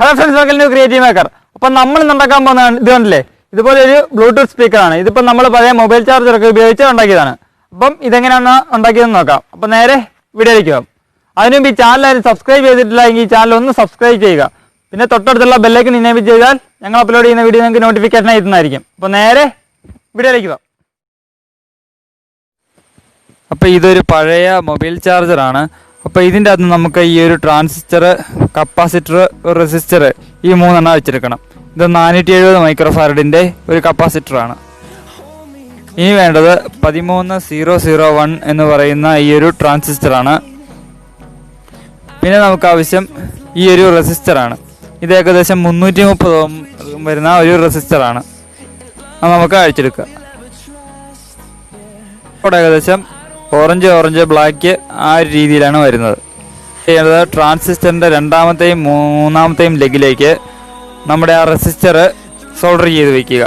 Hello friends, welcome to creative maker. Appam നമ്മൾ ഉണ്ടാക്കാൻ പോകുന്ന ഇത് കണ്ടില്ലേ, ഇതുപോലെ ഒരു ബ്ലൂടൂത്ത് സ്പീക്കറാണ്. ഇതിപ്പോൾ നമ്മൾ പഴയ മൊബൈൽ ചാർജറൊക്കെ ഉപയോഗിച്ച് ഉണ്ടാക്കിയതാണ്. അപ്പം ഇതെങ്ങനെയാണ് ഉണ്ടാക്കിയതെന്ന് നോക്കാം. അപ്പം നേരെ വീഡിയോയിലേക്ക് പോകാം. അതിനുമുമ്പ് ഈ ചാനൽ ആരും സബ്സ്ക്രൈബ് ചെയ്തിട്ടില്ല എങ്കിൽ ഈ ചാനൽ ഒന്ന് സബ്സ്ക്രൈബ് ചെയ്യുക. പിന്നെ തൊട്ടടുത്തുള്ള ബെല്ലൈക്കൺ ഇനേബിൾ ചെയ്താൽ ഞങ്ങൾ അപ്ലോഡ് ചെയ്യുന്ന വീഡിയോ നിങ്ങൾക്ക് നോട്ടിഫിക്കേഷൻ എത്തുന്നതായിരിക്കും. അപ്പോൾ നേരെ വീഡിയോയിലേക്ക് പോകാം. അപ്പോൾ ഇതൊരു പഴയ മൊബൈൽ ചാർജറാണ്. അപ്പോൾ ഇതിൻ്റെ അകത്ത് നമുക്ക് ഈ ഒരു ട്രാൻസിസ്റ്റർ, കപ്പാസിറ്റർ, റെസിസ്റ്റർ ഈ മൂന്നെണ്ണം വെച്ചെടുക്കണം. ഇത് 470 മൈക്രോഫാരഡിൻ്റെ ഒരു കപ്പാസിറ്ററാണ്. ഇനി വേണ്ടത് 13001 എന്ന് പറയുന്ന ഈ ഒരു ട്രാൻസിസ്റ്ററാണ്. പിന്നെ നമുക്ക് ആവശ്യം ഈ ഒരു റെസിസ്റ്ററാണ്. ഇത് ഏകദേശം 330 ഓം വരുന്ന ഒരു റെസിസ്റ്ററാണ്. അത് നമുക്ക് അഴിച്ചെടുക്കുക. ഇവിടെ ഏകദേശം ഓറഞ്ച് ബ്ലാക്ക് ആ ഒരു രീതിയിലാണ് വരുന്നത്. ചെയ്യേണ്ടത് ട്രാൻസിസ്റ്ററിൻ്റെ രണ്ടാമത്തെയും മൂന്നാമത്തെയും ലെഗിലേക്ക് നമ്മുടെ ആ റെസിസ്റ്റർ സോൾഡർ ചെയ്ത് വയ്ക്കുക.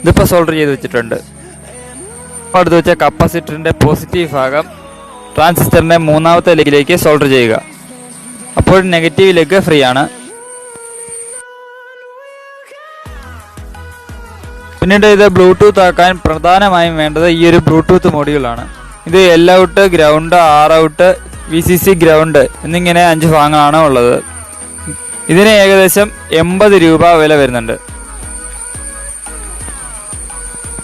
ഇതിപ്പോൾ സോൾഡർ ചെയ്ത് വെച്ചിട്ടുണ്ട്. അടുത്ത് വെച്ച കപ്പാസിറ്ററിൻ്റെ പോസിറ്റീവ് ഭാഗം ട്രാൻസിസ്റ്ററിൻ്റെ മൂന്നാമത്തെ ലെഗിലേക്ക് സോൾഡർ ചെയ്യുക. അപ്പോൾ നെഗറ്റീവ് ലെഗ് ഫ്രീ ആണ്. പിന്നീട് ഇത് ബ്ലൂടൂത്ത് ആക്കാൻ പ്രധാനമായും വേണ്ടത് ഈ ഒരു ബ്ലൂടൂത്ത് മൊഡ്യൂളാണ്. ഇത് L out, ground, are out, VCC ground എന്നിങ്ങനെ 5 ഭാഗങ്ങളാണ് ഉള്ളത്. ഇതിന് ഏകദേശം 80 രൂപ വില വരുന്നുണ്ട്.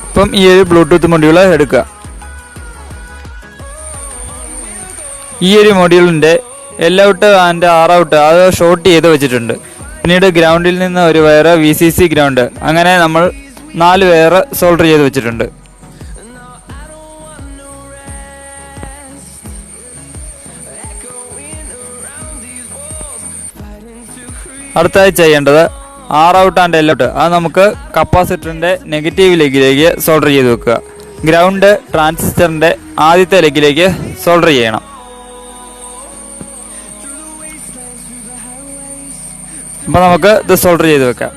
ഇപ്പം ഈ ഒരു ബ്ലൂടൂത്ത് മൊഡ്യൂൾ എടുക്കുക. ഈ ഒരു മൊഡ്യൂളിൻ്റെ L out and R out അത് ഷോർട്ട് ചെയ്ത് വെച്ചിട്ടുണ്ട്. പിന്നീട് ഗ്രൗണ്ടിൽ നിന്ന് ഒരു വയർ, VCC ഗ്രൗണ്ട്, അങ്ങനെ നമ്മൾ 4 വയർ സോൾഡർ ചെയ്ത് വെച്ചിട്ടുണ്ട്. അടുത്തായി ചെയ്യേണ്ടത് are out and L out അത് നമുക്ക് കപ്പാസിറ്ററിൻ്റെ നെഗറ്റീവ് ലെഗിലേക്ക് സോൾഡർ ചെയ്ത് വെക്കുക. ഗ്രൗണ്ട് ട്രാൻസിസ്റ്ററിൻ്റെ ആദ്യത്തെ ലെഗിലേക്ക് സോൾഡർ ചെയ്യണം. അപ്പോൾ നമുക്ക് ഇത് സോൾഡർ ചെയ്ത് വെക്കാം.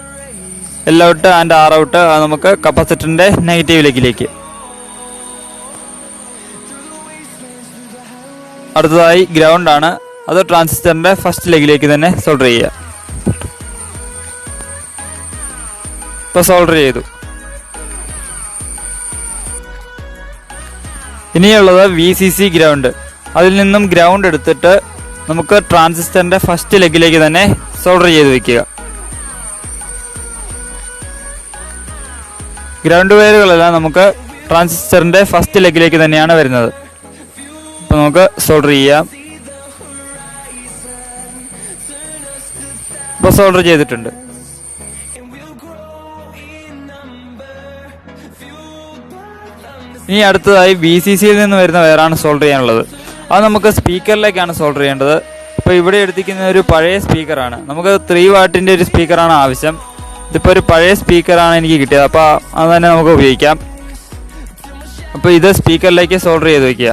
L out and R out അത് നമുക്ക് കപ്പാസിറ്ററിൻ്റെ നെഗറ്റീവ് ലെഗിലേക്ക്. അടുത്തതായി ഗ്രൗണ്ട് ആണ്. അത് ട്രാൻസിസ്റ്ററിൻ്റെ ഫസ്റ്റ് ലെഗിലേക്ക് തന്നെ സോൾഡർ ചെയ്യുക. ഇപ്പോൾ സോൾഡർ ചെയ്തു. ഇനിയുള്ളത് VCC ഗ്രൗണ്ട്. അതിൽ നിന്നും ഗ്രൗണ്ട് എടുത്തിട്ട് നമുക്ക് ട്രാൻസിസ്റ്ററിൻ്റെ ഫസ്റ്റ് ലെഗിലേക്ക് തന്നെ സോൾഡർ ചെയ്ത് വെക്കുക. ഗ്രൗണ്ട് വയറുകളെല്ലാം നമുക്ക് ട്രാൻസിസ്റ്ററിൻ്റെ ഫസ്റ്റ് ലെഗിലേക്ക് തന്നെയാണ് വരുന്നത്. അപ്പോൾ നമുക്ക് സോൾഡർ ചെയ്യാം. ഇപ്പോൾ സോൾഡർ ചെയ്തിട്ടുണ്ട്. ഇനി അടുത്തതായി VCCയിൽ നിന്ന് വരുന്ന വയറാണ് സോൾഡർ ചെയ്യാനുള്ളത്. അത് നമുക്ക് സ്പീക്കറിലേക്കാണ് സോൾഡർ ചെയ്യേണ്ടത്. ഇപ്പോൾ ഇവിടെ എടുത്തിരിക്കുന്ന ഒരു പഴയ സ്പീക്കറാണ്. നമുക്ക് 3 വാട്ടിൻ്റെ ഒരു സ്പീക്കറാണ് ആവശ്യം. ഇതിപ്പോൾ ഒരു പഴയ സ്പീക്കറാണ് എനിക്ക് കിട്ടിയത്. അപ്പോൾ അത് തന്നെ നമുക്ക് ഉപയോഗിക്കാം. അപ്പോൾ ഇത് സ്പീക്കറിലേക്ക് സോൾഡർ ചെയ്ത് വയ്ക്കുക.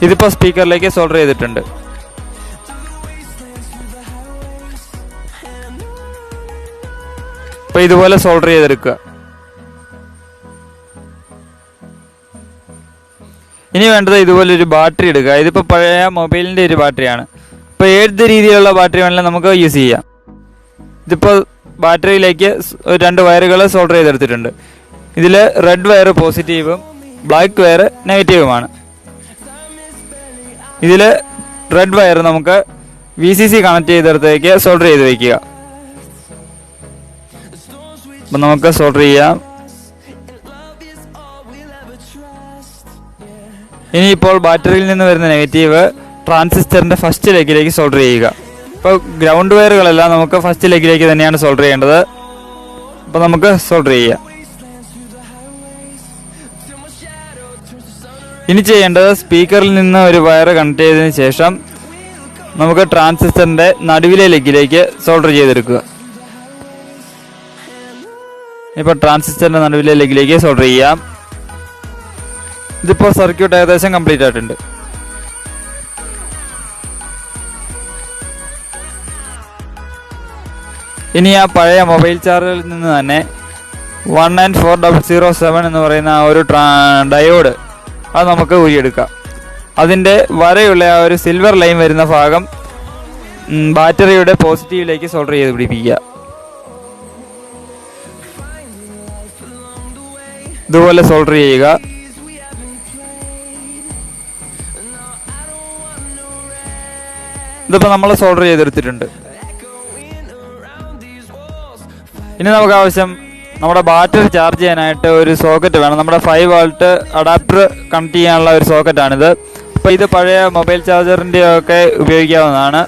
ഇതിപ്പോൾ സ്പീക്കറിലേക്ക് സോൾഡർ ചെയ്തിട്ടുണ്ട്. അപ്പോൾ ഇതുപോലെ സോൾഡർ ചെയ്തെടുക്കുക. ഇനി വേണ്ടത് ഇതുപോലെ ഒരു ബാറ്ററി എടുക്കുക. ഇതിപ്പോൾ പഴയ മൊബൈലിൻ്റെ ഒരു ബാറ്ററിയാണ്. ഇപ്പോൾ ഏത് രീതിയിലുള്ള ബാറ്ററി വേണമെങ്കിലും നമുക്ക് യൂസ് ചെയ്യാം. ഇതിപ്പോൾ ബാറ്ററിയിലേക്ക് 2 വയറുകൾ സോൾഡർ ചെയ്തെടുത്തിട്ടുണ്ട്. ഇതിൽ റെഡ് വയർ പോസിറ്റീവും ബ്ലാക്ക് വയർ നെഗറ്റീവുമാണ്. ഇതിൽ റെഡ് വയർ നമുക്ക് VCC കണക്ട് ചെയ്തെടുത്തേക്ക് സോൾഡർ ചെയ്ത് വയ്ക്കുക. അപ്പം നമുക്ക് സോൾഡർ ചെയ്യാം. ഇനിയിപ്പോൾ ബാറ്ററിയിൽ നിന്ന് വരുന്ന നെഗറ്റീവ് ട്രാൻസിസ്റ്ററിൻ്റെ ഫസ്റ്റ് ലെഗിലേക്ക് സോൾഡർ ചെയ്യുക. ഇപ്പോൾ ഗ്രൗണ്ട് വയറുകളെല്ലാം നമുക്ക് ഫസ്റ്റ് ലെഗിലേക്ക് തന്നെയാണ് സോൾഡർ ചെയ്യേണ്ടത്. അപ്പോൾ നമുക്ക് സോൾഡർ ചെയ്യാം. ഇനി ചെയ്യേണ്ടത് സ്പീക്കറിൽ നിന്ന് ഒരു വയർ കണക്ട് ചെയ്തതിന് ശേഷം നമുക്ക് ട്രാൻസിസ്റ്ററിൻ്റെ നടുവിലെ ലെഗിലേക്ക് സോൾഡർ ചെയ്തെടുക്കുക. ഇപ്പോൾ ട്രാൻസിസ്റ്ററിൻ്റെ നടുവിലെ ലെഗിലേക്ക് സോൾഡർ ചെയ്യാം. ഇതിപ്പോൾ സർക്യൂട്ട് ഏകദേശം കംപ്ലീറ്റ് ആയിട്ടുണ്ട്. ഇനി ആ പഴയ മൊബൈൽ ചാർജറിൽ നിന്ന് തന്നെ 19407 എന്ന് പറയുന്ന ആ ഒരു ഡയോഡ് അത് നമുക്ക് ഊരിയെടുക്കാം. അതിൻ്റെ വരയുള്ള ആ ഒരു സിൽവർ ലൈൻ വരുന്ന ഭാഗം ബാറ്ററിയുടെ പോസിറ്റീവിലേക്ക് സോൾഡർ ചെയ്ത് പിടിപ്പിക്കുക. ഇതുപോലെ സോൾഡർ ചെയ്യുക. ഇതിപ്പോൾ നമ്മൾ സോൾഡർ ചെയ്തെടുത്തിട്ടുണ്ട്. ഇനി നമുക്ക് ആവശ്യം നമ്മുടെ ബാറ്ററി ചാർജ് ചെയ്യാനായിട്ട് ഒരു സോക്കറ്റ് വേണം. നമ്മുടെ 5 വോൾട്ട് അഡാപ്റ്റർ കണക്ട് ചെയ്യാനുള്ള ഒരു സോക്കറ്റാണിത്. അപ്പോൾ ഇത് പഴയ മൊബൈൽ ചാർജറിൻ്റെ ഒക്കെ ഉപയോഗിക്കാവുന്നതാണ്.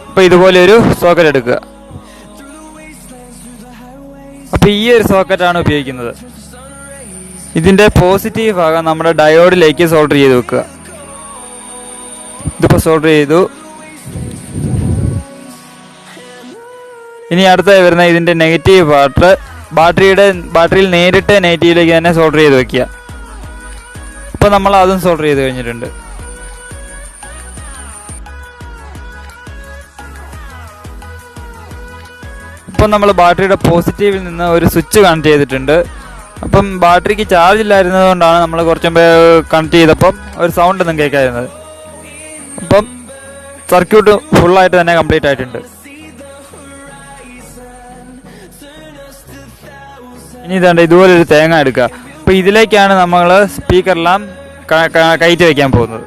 അപ്പോൾ ഇതുപോലെ ഒരു സോക്കറ്റ് എടുക്കുക. അപ്പോൾ ഈ ഒരു സോക്കറ്റാണ് ഉപയോഗിക്കുന്നത്. ഇതിൻ്റെ പോസിറ്റീവ് ഭാഗം നമ്മുടെ ഡയോഡിലേക്ക് സോൾഡർ ചെയ്ത് വെക്കുക. ഇതിപ്പോൾ സോൾഡർ ചെയ്തു. ഇനി അടുത്തായി വരുന്ന ഇതിൻ്റെ നെഗറ്റീവ് പാർട്ട് ബാറ്ററിയിൽ നേരിട്ട് നെഗറ്റീവിലേക്ക് തന്നെ സോൾഡർ ചെയ്ത് വെക്കുക. അപ്പോൾ നമ്മൾ അതും സോൾഡർ ചെയ്ത് കഴിഞ്ഞിട്ടുണ്ട്. ഇപ്പം നമ്മൾ ബാറ്ററിയുടെ പോസിറ്റീവിൽ നിന്ന് ഒരു സ്വിച്ച് കണക്ട് ചെയ്തിട്ടുണ്ട്. അപ്പം ബാറ്ററിക്ക് ചാർജ് ഇല്ലായിരുന്നത് കൊണ്ടാണ് നമ്മൾ കുറച്ച് മുമ്പ് കണക്ട് ചെയ്തപ്പം ഒരു സൗണ്ട് ഒന്നും കേൾക്കാതിരുന്നത്. അപ്പം സർക്യൂട്ട് ഫുള്ളായിട്ട് തന്നെ കംപ്ലീറ്റ് ആയിട്ടുണ്ട്. ഇനി ഇതാണ്ട് ഇതുപോലൊരു തേങ്ങ എടുക്കുക. അപ്പോൾ ഇതിലേക്കാണ് നമ്മൾ സ്പീക്കറെല്ലാം കയറ്റി വയ്ക്കാൻ പോകുന്നത്.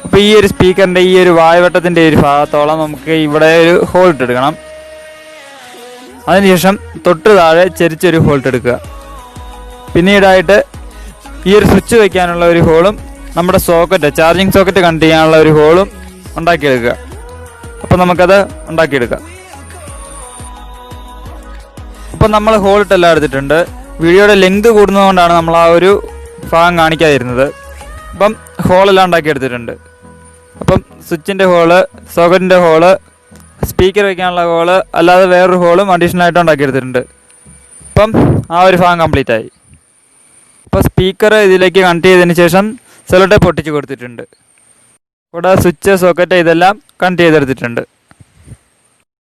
അപ്പോൾ ഈ ഒരു സ്പീക്കറിൻ്റെ ഈ ഒരു വായുവട്ടത്തിൻ്റെ ഒരു ഭാഗത്തോളം നമുക്ക് ഇവിടെ ഒരു ഹോൾ ഇട്ടെടുക്കണം. അതിനുശേഷം തൊട്ട് താഴെ ചെരിച്ചൊരു ഹോൾട്ട് എടുക്കുക. പിന്നീടായിട്ട് ഈ ഒരു സ്വിച്ച് വയ്ക്കാനുള്ള ഒരു ഹോളും നമ്മുടെ സോക്കറ്റ് ചാർജിങ് സോക്കറ്റ് കണക്ട് ചെയ്യാനുള്ള ഒരു ഹോളും ഉണ്ടാക്കിയെടുക്കുക. അപ്പോൾ നമുക്കത് ഉണ്ടാക്കിയെടുക്കാം. അപ്പം നമ്മൾ ഹോളിട്ടെല്ലാം എടുത്തിട്ടുണ്ട്. വീഡിയോയുടെ ലെങ്ത് കൂടുന്നതുകൊണ്ടാണ് നമ്മൾ ആ ഒരു ഭാഗം കാണിക്കാതിരുന്നത്. അപ്പം ഹോളെല്ലാം ഉണ്ടാക്കിയെടുത്തിട്ടുണ്ട്. അപ്പം സ്വിച്ചിൻ്റെ ഹോള്, സോക്കറ്റിൻ്റെ ഹോള്, സ്പീക്കർ വയ്ക്കാനുള്ള ഹോള്, അല്ലാതെ വേറൊരു ഹോളും അഡീഷണൽ ആയിട്ട് ഉണ്ടാക്കിയെടുത്തിട്ടുണ്ട്. അപ്പം ആ ഒരു ഭാഗം കംപ്ലീറ്റ് ആയി. അപ്പോൾ സ്പീക്കർ ഇതിലേക്ക് കണക്ട് ചെയ്തതിന് ശേഷം സെല്ലോ ടേപ്പ് പൊട്ടിച്ച് കൊടുത്തിട്ടുണ്ട്. കൂടാതെ സ്വിച്ച്, സോക്കറ്റ് ഇതെല്ലാം കണക്ട് ചെയ്തെടുത്തിട്ടുണ്ട്.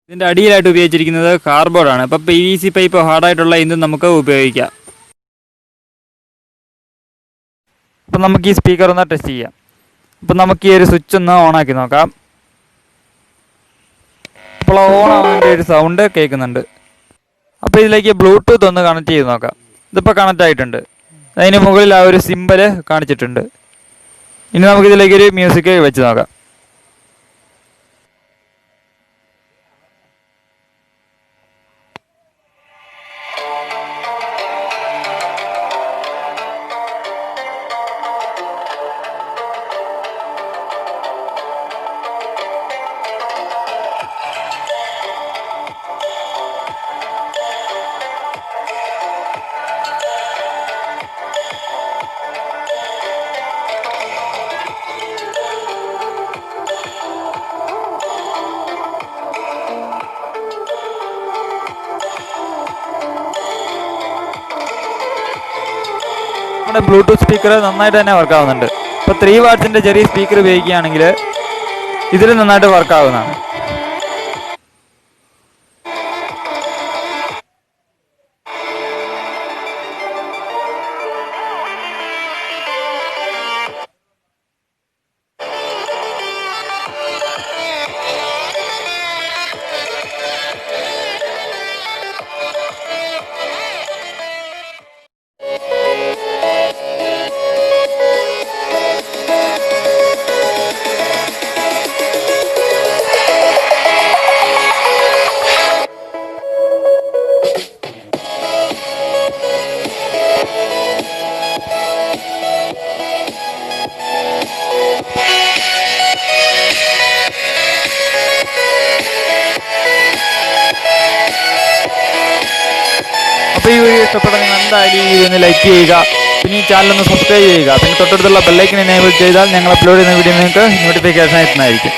ഇതിൻ്റെ അടിയിലായിട്ട് ഉപയോഗിച്ചിരിക്കുന്നത് കാർഡ്ബോർഡാണ്. അപ്പോൾ PVC പൈപ്പ് ഹാർഡായിട്ടുള്ള ഇതും നമുക്ക് ഉപയോഗിക്കാം. അപ്പം നമുക്ക് ഈ സ്പീക്കർ ഒന്ന് ടെസ്റ്റ് ചെയ്യാം. അപ്പം നമുക്ക് ഈ ഒരു സ്വിച്ച് ഒന്ന് ഓണാക്കി നോക്കാം. അപ്പോൾ ഓൺ ആവുന്നതിൻ്റെ ഒരു സൗണ്ട് കേൾക്കുന്നുണ്ട്. അപ്പോൾ ഇതിലേക്ക് ബ്ലൂടൂത്ത് ഒന്ന് കണക്ട് ചെയ്ത് നോക്കാം. ഇതിപ്പോൾ കണക്റ്റ് ആയിട്ടുണ്ട്. അതിന് മുകളിൽ ആ ഒരു സിമ്പല് കാണിച്ചിട്ടുണ്ട്. ഇനി നമുക്കിതിലേക്കൊരു മ്യൂസിക് വെച്ച് നോക്കാം. നമ്മുടെ ബ്ലൂടൂത്ത് സ്പീക്കർ നന്നായിട്ട് തന്നെ വർക്കാവുന്നുണ്ട്. ഇപ്പോൾ 3 വാട്ട്സിൻ്റെ ചെറിയ സ്പീക്കർ ഉപയോഗിക്കുകയാണെങ്കിൽ ഇതിൽ നന്നായിട്ട് വർക്കാവുന്നതാണ്. അപ്പോൾ ഈ വീഡിയോ ഇഷ്ടപ്പെട്ട നിങ്ങൾ എന്തായാലും ഈ വീഡിയോ ഒന്ന് ലൈക്ക് ചെയ്യുക. പിന്നെ ഈ ചാനൽ ഒന്ന് സബ്സ്ക്രൈബ് ചെയ്യുക. പിന്നെ തൊട്ടടുത്തുള്ള ബെല്ലൈക്കൻ എനേബിൾ ചെയ്താൽ ഞങ്ങൾ അപ്ലോഡ് ചെയ്യുന്ന വീഡിയോ നിങ്ങൾക്ക് നോട്ടിഫിക്കേഷൻ എത്തുന്നതായിരിക്കും.